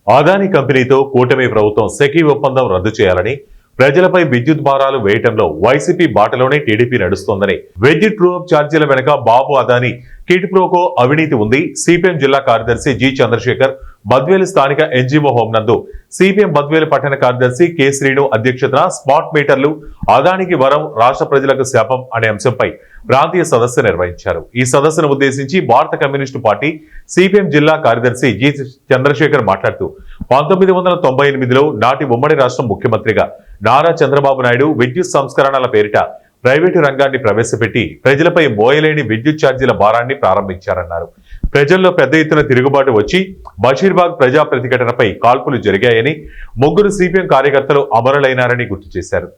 అదానీ కంపెనీతో కూటమి ప్రభుత్వం సెకీ ఒప్పందం రద్దు చేయాలని, ప్రజలపై విద్యుత్ భారాలు వేయటంలో వైసీపీ బాటలోనే టీడీపీ నడుస్తోందని, విద్యుత్ ట్రూ అప్ ఛార్జీల వెనుక బాబు అదానీ కిడ్ ప్రోకో అవినీతి ఉంది. సిపిఎం జిల్లా కార్యదర్శి జి చంద్రశేఖర్ బద్వేలు స్థానిక ఎన్జీఓ హోం నందు సిపిఎం బద్వేలు పట్టణ కార్యదర్శి కె శ్రీను అధ్యక్షతన స్మార్ట్ మీటర్లు అదానికి వరం, రాష్ట్ర ప్రజలకు శాపం అనే అంశంపై ప్రాంతీయ సదస్సు నిర్వహించారు. ఈ సదస్సును ఉద్దేశించి భారత కమ్యూనిస్టు పార్టీ సిపిఎం జిల్లా కార్యదర్శి జి చంద్రశేఖర్ మాట్లాడుతూ 1998లో నాటి ఉమ్మడి రాష్ట్రం ముఖ్యమంత్రిగా నారా చంద్రబాబు నాయుడు విద్యుత్ సంస్కరణల పేరిట ప్రైవేటు రంగాన్ని ప్రవేశపెట్టి ప్రజలపై మోయలేని విద్యుత్ ఛార్జీల భారాన్ని ప్రారంభించారన్నారు. ప్రజల్లో పెద్ద ఎత్తున తిరుగుబాటు వచ్చి బషీర్బాగ్ ప్రజా ప్రతిఘటనపై కాల్పులు జరిగాయని, 3 సిపిఎం కార్యకర్తలు అమరులైనారని గుర్తు చేశారు.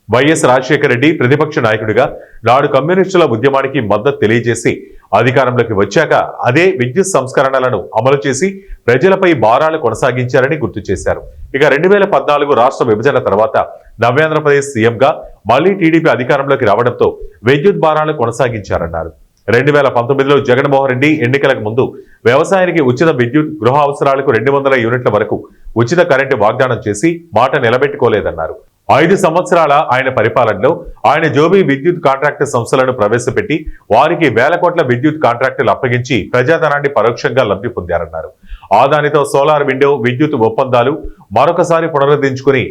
వైఎస్ రాజశేఖర రెడ్డి ప్రతిపక్ష నాయకుడిగా నాడు కమ్యూనిస్టుల ఉద్యమానికి మద్దతు తెలియజేసి అధికారంలోకి వచ్చాక అదే విద్యుత్ సంస్కరణలను అమలు చేసి ప్రజలపై భారాలు కొనసాగించారని గుర్తు చేశారు. ఇక 2014 రాష్ట్ర విభజన తర్వాత నవ్యాంధ్రప్రదేశ్ సీఎంగా మళ్లీ టీడీపీ అధికారంలోకి రావడంతో విద్యుత్ భారాలు కొనసాగించారన్నారు. 2019లో జగన్మోహన్ రెడ్డి ఎన్నికలకు ముందు వ్యవసాయానికి ఉచిత విద్యుత్, గృహ అవసరాలకు 200 యూనిట్ల వరకు ఉచిత కరెంటు వాగ్దానం చేసి మాట నిలబెట్టుకోలేదన్నారు. 5 సంవత్సరాల ఆయన పరిపాలనలో ఆయన జోబీ విద్యుత్ కాంట్రాక్టు సంస్థలను ప్రవేశపెట్టి వారికి వేల కోట్ల విద్యుత్ కాంట్రాక్టులు అప్పగించి ప్రజాధనాన్ని పరోక్షంగా లబ్ధి పొందారన్నారు. ఆదానితో సోలార్ విండో విద్యుత్ ఒప్పందాలు మరొకసారి పునరుద్ధరించుకుని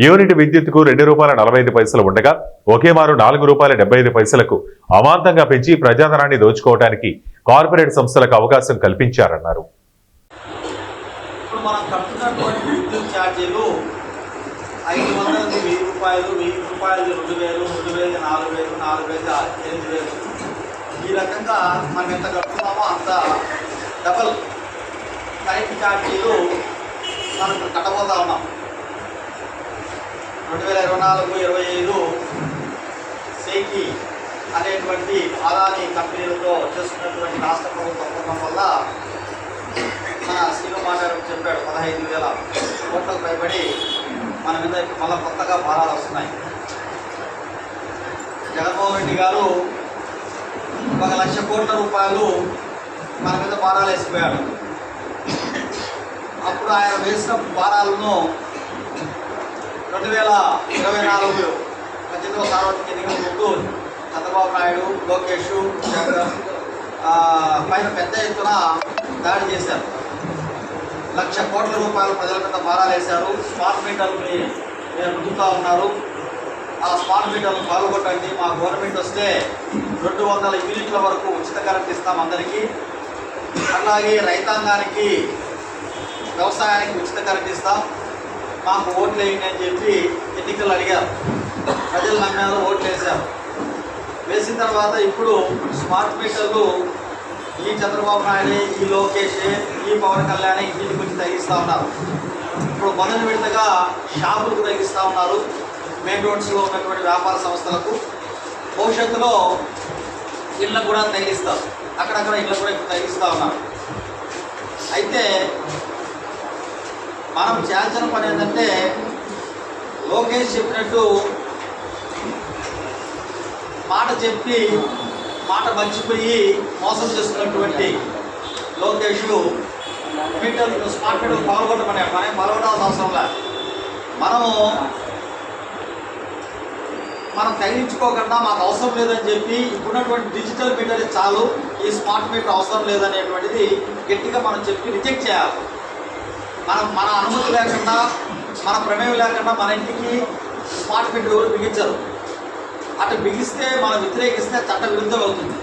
యూనిట్ విద్యుత్కు ₹2.45 ఉండగా ఒకే మారు ₹4.75 అమాంతంగా పెంచి ప్రజాధనాన్ని దోచుకోవడానికి కార్పొరేట్ సంస్థలకు అవకాశం కల్పించారన్నారు. ఈ రకంగా మనం ఎంత కట్టుకున్నామో అంత డబల్ కరెంట్ ఛార్జీలు మనం కట్టబోతా ఉన్నాం. 2024-25 సేకి అనేటువంటి అదానీ కంపెనీలతో చేస్తున్నటువంటి రాష్ట్ర ప్రభుత్వ ఒప్పందం వల్ల మన శ్రీను మాట్లాడు చెప్పాడు 15,000 కోట్లకు పైబడి మన మీద మళ్ళీ కొత్తగా భారాలు వస్తున్నాయి. జగన్మోహన్ రెడ్డి గారు 1,00,000 కోట్ల రూపాయలు మన మీద భారాలు వేసిపోయాడు. అప్పుడు ఆయన వేసిన భారాలను 2024 18వ సార్వత్రిక ఎన్నికల ముందు చంద్రబాబు నాయుడు, లోకేష్, జగన్ పైన పెద్ద ఎత్తున దాడి చేశారు. 1,00,000 కోట్ల రూపాయలు ప్రజల మీద భారాలు వేశారు. స్మార్ట్ మీటర్లని రుద్దుతూ ఉన్నారు. ఆ స్మార్ట్ మీటర్లు పాల్గొట్టండి, మా గవర్నమెంట్ వస్తే 200 యూనిట్ల వరకు ఉచిత కరెంట్ ఇస్తాం అందరికీ, అలాగే రైతాంగానికి, వ్యవసాయానికి ఉచిత కరెంట్ ఇస్తాం, మాకు ఓట్లు వేయండి అని చెప్పి ఎన్నికలు అడిగారు. ప్రజలు నమ్మారు, ఓట్లు వేశారు. వేసిన తర్వాత ఇప్పుడు స్మార్ట్ మీటర్లు ఈ చంద్రబాబు నాయుడు, ఈ లోకేష్, ఈ పవన్ కళ్యాణ్ ఇంటికి వచ్చి తగ్గిస్తూ ఉన్నారు. ఇప్పుడు మొదటి విడతగా షాపులకు తగ్గిస్తూ ఉన్నారు, మెయిన్ రోడ్స్లో ఉన్నటువంటి వ్యాపార సంస్థలకు. భవిష్యత్తులో ఇళ్ళకు కూడా తగ్గిస్తారు, అక్కడక్కడ ఇళ్ళకు కూడా ఇప్పుడు తగ్గిస్తూ ఉన్నారు. అయితే మనం చేయాల్సిన పని ఏంటంటే, లోకేష్ చెప్పినట్టు మాట చెప్పి మాట మర్చిపోయి మోసం చేస్తున్నటువంటి లోకేష్ మీటర్లు, స్మార్ట్ మీటర్లు పాల్గొట్టమని మనం పాల్గొనాల్సిన అవసరం లేదు. మనం తగ్గించుకోకుండా మాకు అవసరం లేదని చెప్పి ఇప్పుడున్నటువంటి డిజిటల్ మీటర్ చాలు, ఈ స్మార్ట్ మీటర్ అవసరం లేదనేటువంటిది గట్టిగా మనం చెప్పి రిజెక్ట్ చేయాలి. మన అనుమతి లేకుండా, మన ప్రమేయం లేకుండా మన ఇంటికి స్మార్ట్ మీటర్ ఎవరు బిగించరు. అటు బిగిస్తే, మనం వ్యతిరేకిస్తే చట్ట విరుద్ధం అవుతుంది.